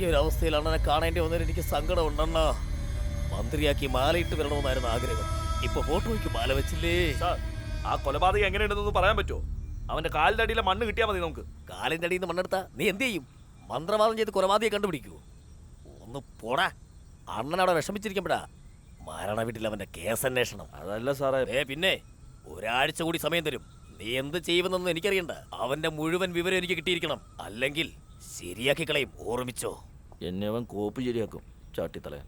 ഒരു അവസ്ഥയിൽ അണ്ണനെ കാണേണ്ടി വന്നതിൽ എനിക്ക് സങ്കടം ഉണ്ടെണ്ണ. മന്ത്രിയാക്കി മാലയിട്ട് വരണമെന്നായിരുന്നു ആഗ്രഹം. ഇപ്പൊ ഫോട്ടോയ്ക്ക് മാല വെച്ചില്ലേ. ആ കൊലപാതകം എങ്ങനെയുണ്ടെന്ന് പറയാൻ പറ്റുമോ? അവന്റെ കാലിന്റെ അടിയിലെ മണ്ണ് കിട്ടിയാൽ മതി. നമുക്ക് കാലിന്റെ അടിയിൽ നിന്ന് മണ്ണെടുത്താ നീ എന്ത് ചെയ്യും? മന്ത്രവാദം ചെയ്ത് കൊലപാതകയെ കണ്ടുപിടിക്കൂ. ഒന്ന് പോടാ. അണ്ണൻ അവിടെ വിഷമിച്ചിരിക്കുമ്പോഴാ മരണ വീട്ടിൽ അവന്റെ കേസന്വേഷണം. അതല്ല സാറേ. പിന്നെ ഒരാഴ്ച കൂടി സമയം തരും. നീ എന്ത് ചെയ്യുമെന്നൊന്നും എനിക്കറിയണ്ട. അവന്റെ മുഴുവൻ വിവരം എനിക്ക് കിട്ടിയിരിക്കണം. അല്ലെങ്കിൽ ശരിയാക്കി കളയും. ഓർമ്മിച്ചോ? എന്നെ അവൻ കോപ്പ് ശരിയാക്കും. ചാട്ടിത്തളയാൻ.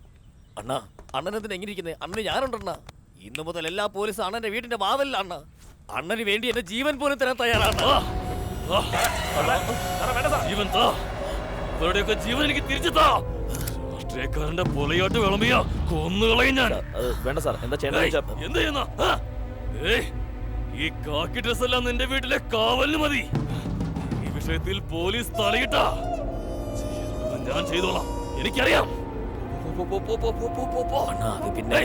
അണ്ണാ, അണ്ണനെന്തിനാ എങ്ങനെ ഇരിക്കുന്നത്? അണ്ണന് ഞാനുണ്ടണ്ണ. ഇന്നു മുതൽ എല്ലാ പോലീസും അണ്ണന്റെ വീടിന്റെ വാതിലാണ് അണ്ണ. അണ്ണന് വേണ്ടി എന്റെ ജീവൻ പോലും തരാൻ തയ്യാറാണ്. ജീവൻ എനിക്ക് തിരിച്ചു താ. രാഷ്ട്രീയക്കാരന്റെ പൊലയാട്ട് വിളമ്പിയ കൊന്നുകളയും ഞാൻ. വേണ്ട സാർ. എന്താ ചെയ്യണ്ട? എന്ത് ചെയ്യുന്ന? ഈ കാക്കി ഡ്രസ് എല്ലാം നിന്റെ വീട്ടിലെ കാവലിന് മതി. ഈ വിഷയത്തിൽ പോലീസ് തലയിട്ടാ ഞാൻ ചെയ്തോളാം. എനിക്കറിയാം. പിന്നെ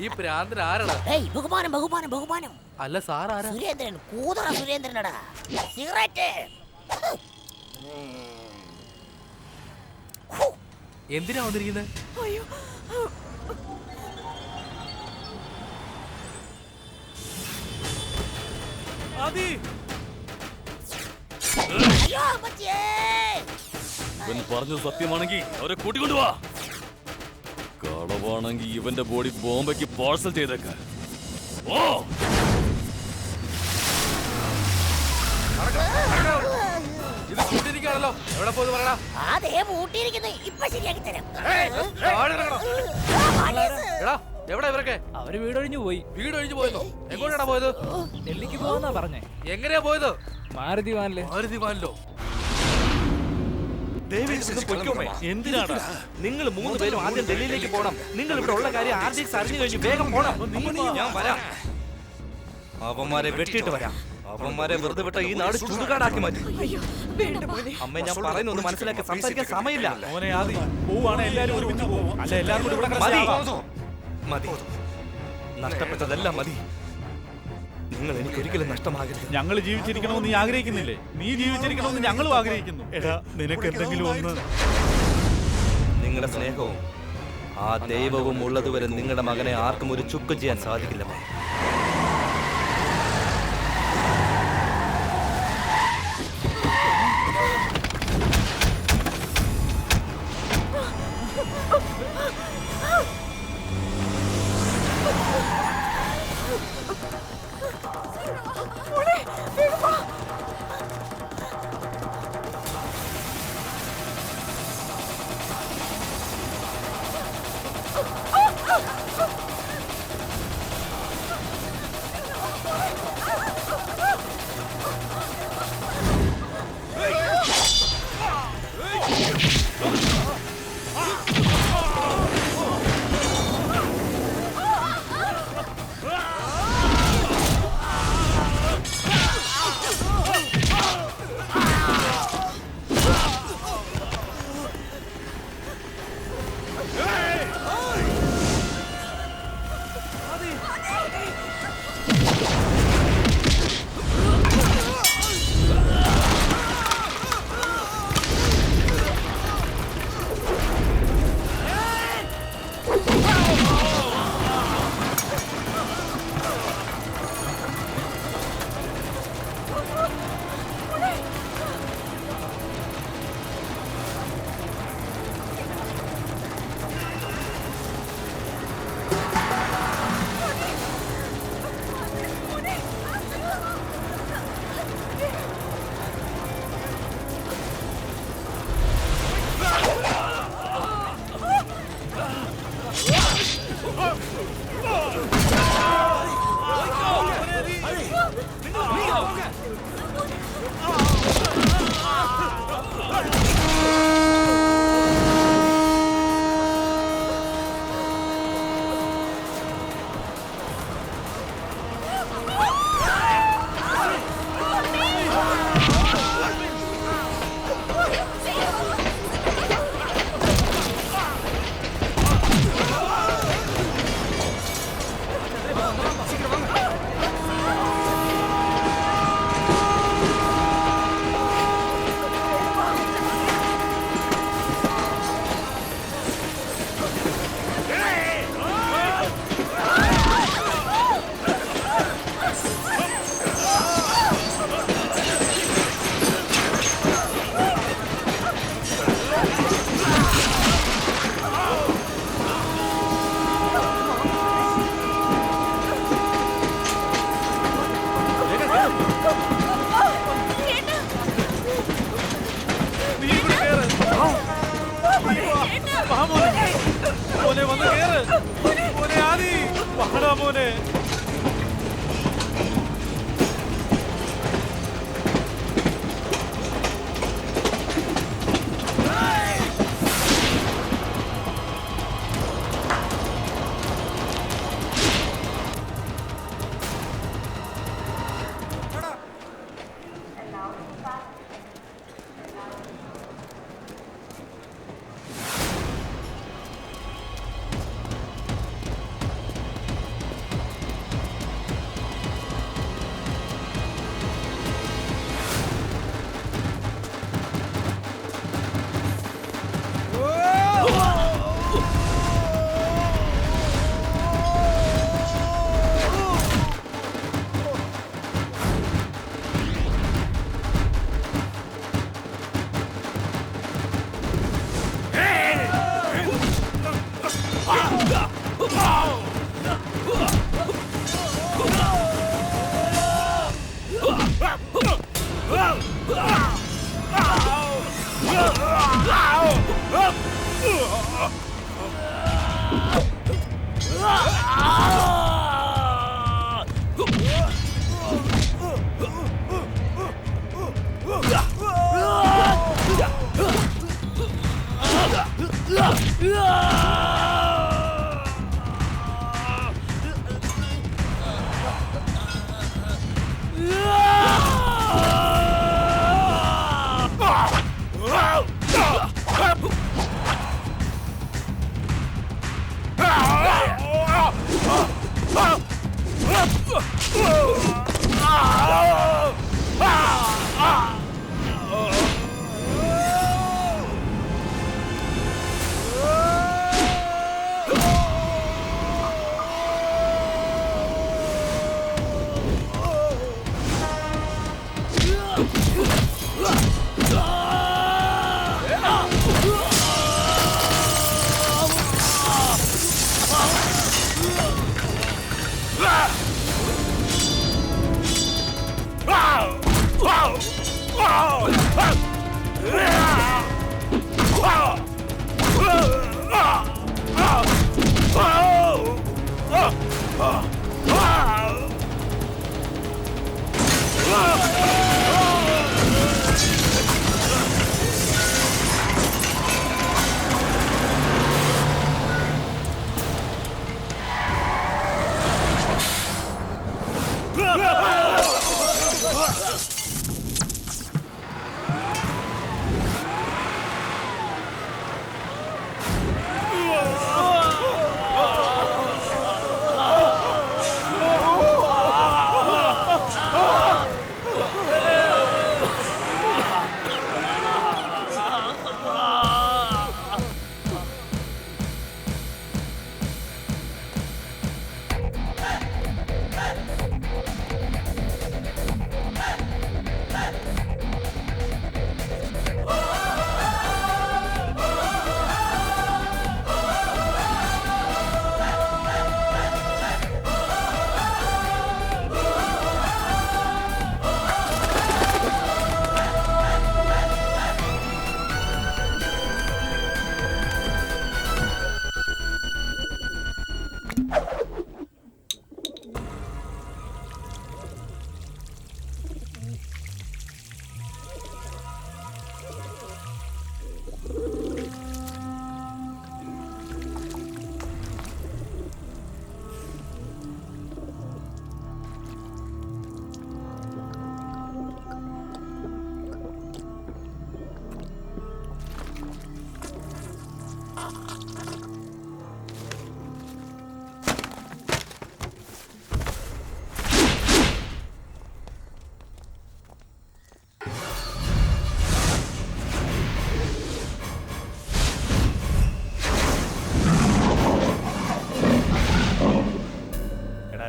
ഈ പ്രാന്തൻ ആരടാ? ബഹുമാനം ബഹുമാനം ബഹുമാനം. അല്ല സാർ ആരാ? സുരേന്ദ്രൻ, കൂതറ സുരേന്ദ്രനടാ. സിഗരറ്റ് എന്തിനാ വന്നിരിക്കുന്നത്? ഇവൻ പറഞ്ഞത് സത്യമാണെങ്കിൽ അവരെ കൂട്ടിക്കൊണ്ടുവാ. കളവാണെങ്കിൽ ഇവന്റെ ബോഡി ബോംബയ്ക്ക് പാഴ്സൽ ചെയ്തേക്ക. ഓ ഇത് കൂട്ടിരിക്കാണല്ലോ. എവിടെ പോയത് പറയടാ. അതേ മൂട്ടിയിരിക്കുന്നു. ഇപ്പൊ ശരിയാക്കി തരാം. എടാ, എവിടെ ഇവരൊക്കെ? അവര് വീടൊഴിഞ്ഞു പോയി. വീടൊഴിഞ്ഞു പോയല്ലോ? എങ്ങോട്ടാണ് പോയത്? ഡൽഹിക്ക് പോവാന്നാ പറഞ്ഞേ. എങ്ങനെയാ പോയത്? മാരുതി വാനില്. മാരുതി വാനിലോ? എന്തിനാണ് നിങ്ങൾ 3 പേരും ആദ്യം ഡൽഹിയിലേക്ക് പോകണം? നിങ്ങൾ ഇവിടെ ഉള്ള കാര്യം ആർജിക്സ് അറിഞ്ഞു കഴിഞ്ഞു വേഗം പോണം. ഞാൻ വരാം. അവന്മാരെ വെട്ടിയിട്ട് വരാം. അവന്മാരെ വെറുതെ വിട്ട ഈ നാട് ചുടുകാടാക്കി മാറ്റും. അമ്മ, ഞാൻ പറയുന്നൊന്ന് മനസ്സിലാക്കി സംസാരിക്കാൻ സമയമില്ല. മതി. നഷ്ടപ്പെട്ടതെല്ലാം മതി. നിങ്ങൾ എനിക്ക് ഒരിക്കലും നഷ്ടമാകരുത്. ഞങ്ങൾ ജീവിച്ചിരിക്കണമെന്ന് നീ ആഗ്രഹിക്കുന്നില്ലേ? നീ ജീവിച്ചിരിക്കണമെന്ന് ഞങ്ങളും ആഗ്രഹിക്കുന്നു. എടാ, നിനക്ക് എന്തെങ്കിലും ഒന്ന്. നിങ്ങളുടെ സ്നേഹവും ആ ദൈവവും ഉള്ളതുവരെ നിങ്ങളുടെ മകനെ ആർക്കും ഒരു ചുക്കും ചെയ്യാൻ സാധിക്കില്ല.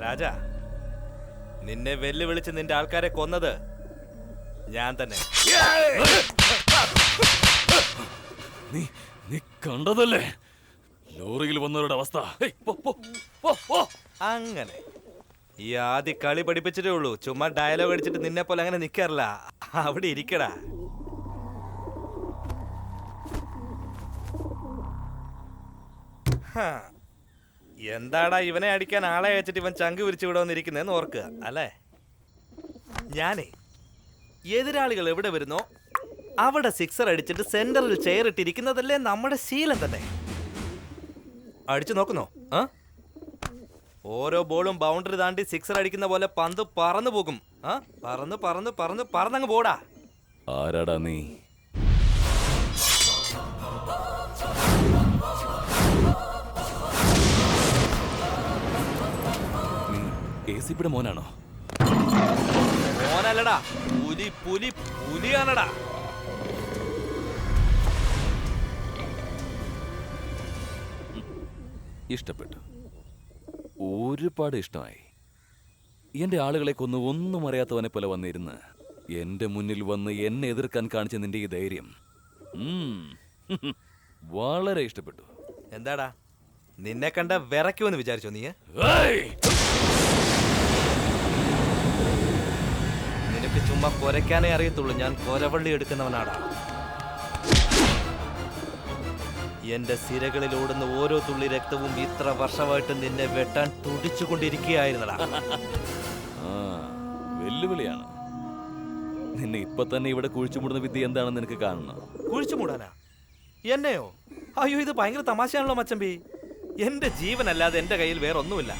രാജ, നിന്നെ വെല്ലുവിളിച്ച് നിന്റെ ആൾക്കാരെ കൊന്നത് ഞാൻ തന്നെ. നീ കണ്ടതല്ലേ ലോറിയിൽ വന്നവരുടെ അവസ്ഥ? അങ്ങനെ ഈ ആദ്യ കളി പഠിപ്പിച്ചിട്ടേ ഉള്ളൂ. ചുമ്മാ ഡയലോഗ് അടിച്ചിട്ട് നിന്നെ പോലെ അങ്ങനെ നിക്കാറില്ല. അവിടെ ഇരിക്കടാ. എന്താടാ ഇവനെ അടിക്കാൻ ആളെ അയച്ചിട്ട് ഇവൻ ചങ്ക് വിരിച്ചു വിടാന്നിരിക്കുന്നതെന്ന് ഓർക്കുക അല്ലേ? ഞാനേ എതിരാളികൾ എവിടെ വരുന്നോ അവിടെ സിക്സർ അടിച്ചിട്ട് സെന്ററിൽ ചെയർ ഇട്ടിരിക്കുന്നതല്ലേ നമ്മുടെ ശീലം തന്നെ. അടിച്ചു നോക്കുന്നോ? ഓരോ ബോളും ബൗണ്ടറി താണ്ടി സിക്സർ അടിക്കുന്ന പോലെ പന്ത് പറന്നു പോകും. പറന്ന് പറന്ന് പറന്ന് പറന്നങ്ങ് പോടാ. ആരാടാ നീ? ACPയുടെ മോനാണോ? മോനല്ലടാ, പുലി പുലി പുലിയാണടാ. ഇഷ്ടപ്പെട്ടു, ഒരുപാട് ഇഷ്ടമായി. എന്റെ ആളുകളെ കൊന്ന് ഒന്നും അറിയാത്തവനെ പോലെ വന്നിരുന്ന് എന്റെ മുന്നിൽ വന്ന് എന്നെ എതിർക്കാൻ കാണിച്ച നിന്റെ ഈ ധൈര്യം വളരെ ഇഷ്ടപ്പെട്ടു. എന്താടാ നിന്നെ കണ്ട വിറയ്ക്കുമെന്ന് വിചാരിച്ചോ നീ? നിനക്ക് ചുമ്മാ കൊരയ്ക്കാനേ അറിയത്തുള്ളൂ. ഞാൻ കൊരവള്ളി എടുക്കുന്നവനാടാ. എന്റെ സിരകളിൽ ഓടുന്ന ഓരോ തുള്ളി രക്തവും ഇത്ര വർഷമായിട്ട് നിന്നെ വെട്ടാൻ തുടിച്ചുകൊണ്ടിരിക്കുകയായിരുന്നടാ. ആ വെല്ലുവിളിയാണ്. നിന്നെ ഇപ്പൊ തന്നെ ഇവിടെ കുഴിച്ചുമൂടുന്ന വിദ്യ എന്താണെന്ന് നിനക്ക് കാണണം. കുഴിച്ചു മൂടാനാ? എന്നെയോ? അയ്യോ, ഇത് ഭയങ്കര തമാശയാണല്ലോ മച്ചമ്പി. എന്റെ ജീവനല്ലാതെ എന്റെ കയ്യിൽ വേറെ ഒന്നുമില്ല.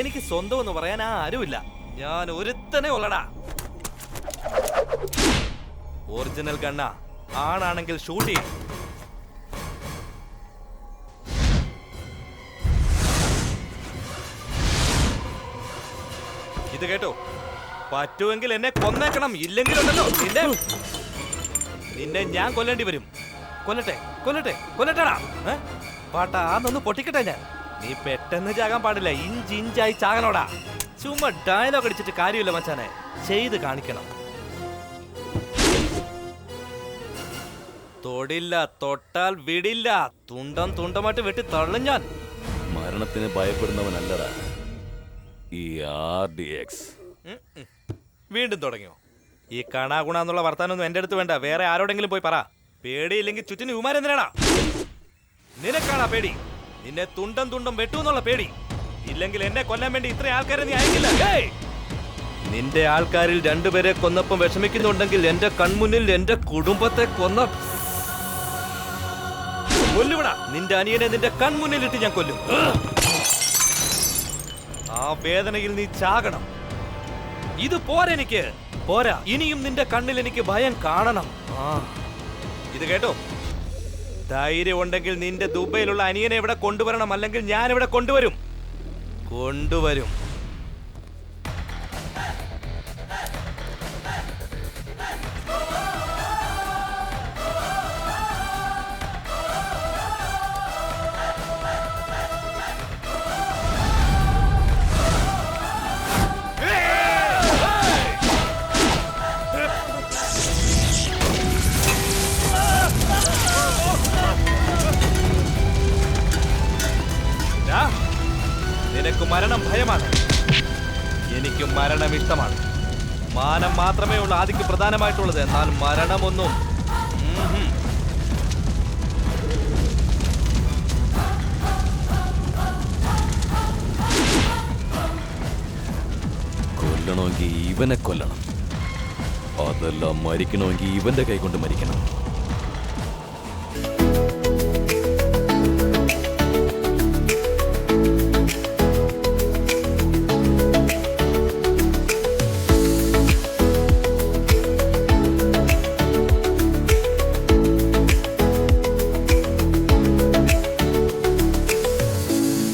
എനിക്ക് സ്വന്തം എന്ന് പറയാൻ ആരുമില്ല. ഞാൻ ഒരുത്തനെ ഉള്ളടാ. ഒറിജിനൽ ഗണ്ണ. ആണാണെങ്കിൽ ഷൂട്ട് ചെയ്യും. ഇത് കേട്ടോ, പറ്റുമെങ്കിൽ എന്നെ കൊന്നേക്കണം. ഇല്ലെങ്കിലുണ്ടല്ലോ നിന്നെ ഞാൻ കൊല്ലേണ്ടി വരും. കൊല്ലട്ടെ കൊല്ലട്ടെ കൊല്ലട്ടടാ. പാട്ടാ അതൊന്ന് പൊട്ടിക്കട്ടെ ഞാൻ. നീ പെട്ടെന്ന് ചാകാൻ പാടില്ല. ഇഞ്ചിഞ്ചായി ചാകണോടാ. ചുമ്മാ ഡയലോഗ് അടിച്ചിട്ട് കാര്യമില്ല മച്ചാനെ, ചെയ്ത് കാണിക്കണം. തൊടില്ല, തൊട്ടാൽ വിടില്ല. തുണ്ടം തുണ്ടമായിട്ട് വെട്ടി തള്ളും ഞാൻ. മരണത്തിന് ഭയപ്പെടുന്നവനല്ലടാ ഈ RDX. വീണ്ടും തുടങ്ങിയോ? ഈ കണാഗുണ എന്നുള്ള വർത്താനൊന്നും എന്റെ അടുത്ത് വേണ്ട. വേറെ ആരോടെങ്കിലും പോയി പറ. പേടിയില്ലെങ്കിൽ ചുറ്റിന് വിമാരെന്തിനാടാ? നിനക്കാണാ പേടി? നിന്നെ തുണ്ടം തുണ്ടം വെട്ടൂന്നുള്ള പേടി? ഇല്ലെങ്കിൽ എന്നെ കൊല്ലാൻ വേണ്ടി ഇത്ര ആൾക്കാരെ നീ അയക്കില്ല. നിന്റെ ആൾക്കാരിൽ രണ്ടുപേരെ കൊന്നപ്പം വിഷമിക്കുന്നുണ്ടെങ്കിൽ എന്റെ കൺമുന്നിൽ എന്റെ കുടുംബത്തെ കൊല്ലുവിടാ. നിന്റെ അനിയനെ നിന്റെ കൺമുന്നിലിട്ട് ഞാൻ കൊല്ലും. ആ വേദനയിൽ നീ ചാകണം. ഇത് പോരെനിക്ക്. പോരാ, ഇനിയും നിന്റെ കണ്ണിൽ എനിക്ക് ഭയം കാണണം. ഇത് കേട്ടോ, ധൈര്യം ഉണ്ടെങ്കിൽ നിന്റെ ദുബൈയിലുള്ള അനിയനെ ഇവിടെ കൊണ്ടുവരണം. അല്ലെങ്കിൽ ഞാൻ ഇവിടെ കൊണ്ടുവരും. നിനക്ക് മരണം ഭയമാണ്, എനിക്ക് മരണം ഇഷ്ടമാണ്. മാനം മാത്രമേ ഉള്ളൂ ആദിക്ക് പ്രധാനമായിട്ടുള്ളത്. എന്നാൽ മരണമൊന്നും കൊല്ലണമെങ്കിൽ ഇവനെ കൊല്ലണം. അതെല്ലാം മരിക്കണമെങ്കിൽ ഇവന്റെ കൈ കൊണ്ട് മരിക്കണം.